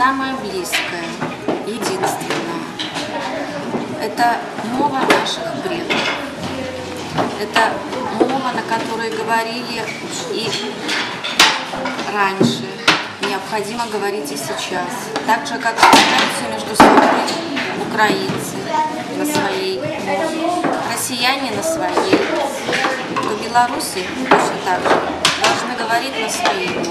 самое близкое, единственное. Это мова наших предков. Это мова, на которой говорили и раньше. Необходимо говорить и сейчас. Так же, как общаются между собой украинцы на своей мове, россияне на своей, то белорусы точно так же должны говорить на своей мове.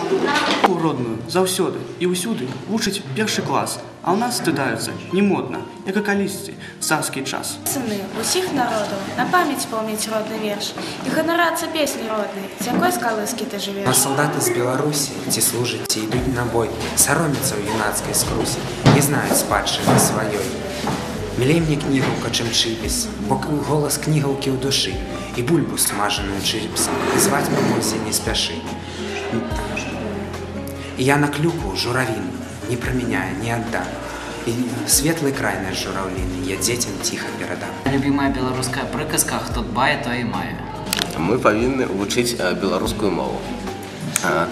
Родную заўсёды і ўсюды вучаць першы клас, а ў нас стыдаюцца не модна, як і калісьці царскі час. Сыны усіх народаў на памяць помніць родны верш і ганарацца песні роднай, з якой скалыскі ты жывеш. А салдаты з Беларусі, ці служаць, ці ідуць на бой, саромяцца ў юнацкай скрусе, не знаюць спадчыны сваёй. Мілей мне кнігаўка, чым чыпіс, бо голас кнігаўкі ў душы, і бульбу смажаную чыпсам, і зваць мамуся не спяшы. І я на клюку журавіну не прамяняю, не аддам. І светлый край наш журавліны я дзецям ціха перадам. Любімая беларуская прыказка, хто дбае, то і мае. Мы павінны вучыць беларускую мову.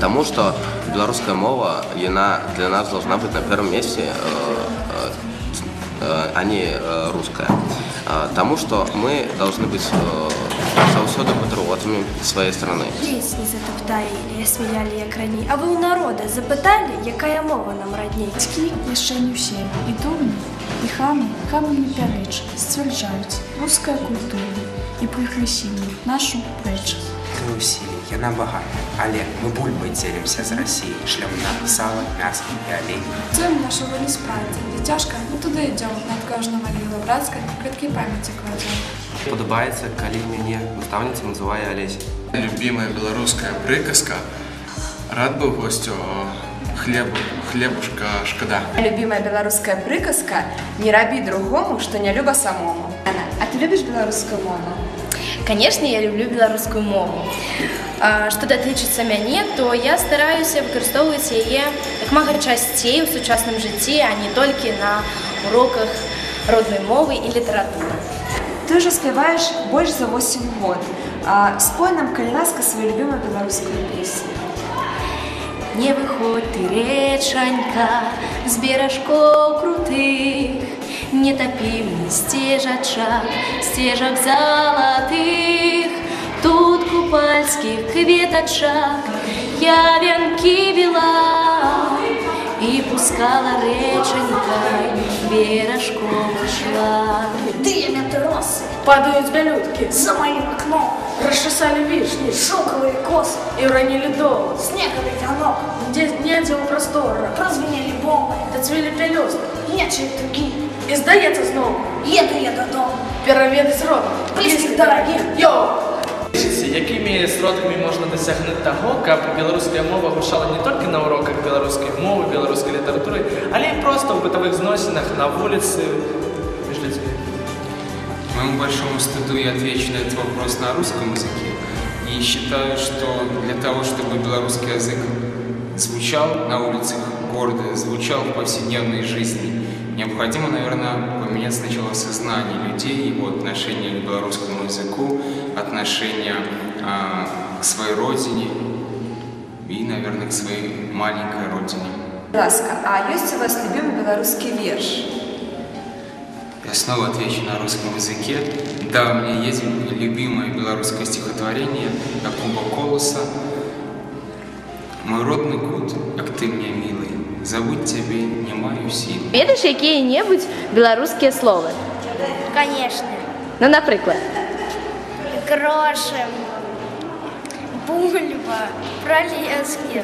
Таму што беларуская мова, яна для нас должна быць на первом месте, а не русская. Тому что мы должны быть заўсёды патрыотамі своей страны. Песні затопталі, сміялі як раней. А ви у народа запитали, якая мова нам радней? Бацькі яшчэ не ўсе і думні, і хамамі пярэч сцвярджаюць руская культура і прыхрасілі нашу рэч. Усілі, яна багата, але мы бульбай дзелімся з Расіі, шлем на сала, мяса і алей. Цель нашего не справиться, где тяжко, мы туда идем, над каждой могилой братской, квитки памяти кладем. Подобається, коли мяне настаўніца называе Олеся. Любимая белорусская прыказка, рад был гостю, хлебушка шкода. Любимая белорусская прыказка, не раби другому, что не люба самому. Анна, а ты любишь белорусскую мову? Конечно, я люблю беларускую мову. Што датычыцца мяне, то я стараюся выкарыстоўваць яе як мага часцей у сучасным жыцці, а не толькі на уроках родной мовы і літаратуры. Ты уже спеваешь больше за 8 год. Спой нам, калі ласка, свою любимую белорусскую песню. Не выходь ты, речанька, з беражкоў крутых, не топи мне стежак золотых, тут купальских веточак я венки вела и пускала реченькой, бережком шла. Дымят росы, падают белютки за моим окном, расчесали вишни, шелковые косы и уронили долу снеговый венок. Где у простора прозвенели бомбы, доцвели пелюстки, нечего другие. И здається знову, еду я додому, піраміди з родом, близьких, дорогих, йоу! Якими сродками можна досягнути того, каб беларуская мова гучала не тільки на уроках беларускай мовы, беларускай літаратуры, але і просто в бытовых зносинах, на вулице, между людьми? К моему большому стыду я отвечу на этот вопрос на русском языке. И считаю, что для того, чтобы белорусский язык звучал на улицах города, звучал в повседневной жизни, необходимо, наверное, поменять сначала сознание людей, его отношение к белорусскому языку, отношение к своей родине и, наверное, к своей маленькой родине. Ласка, а есть у вас любимый белорусский верш? Я снова отвечу на русском языке. Да, у меня есть любимое белорусское стихотворение Якуба Колоса. «Мой родный кут, как ты мне милый, забудь тебе не маю сил». Ведаеш якія-небудзь беларускія словы? Конечно. Ну, напрыклад. Гроши, бульба, пролески.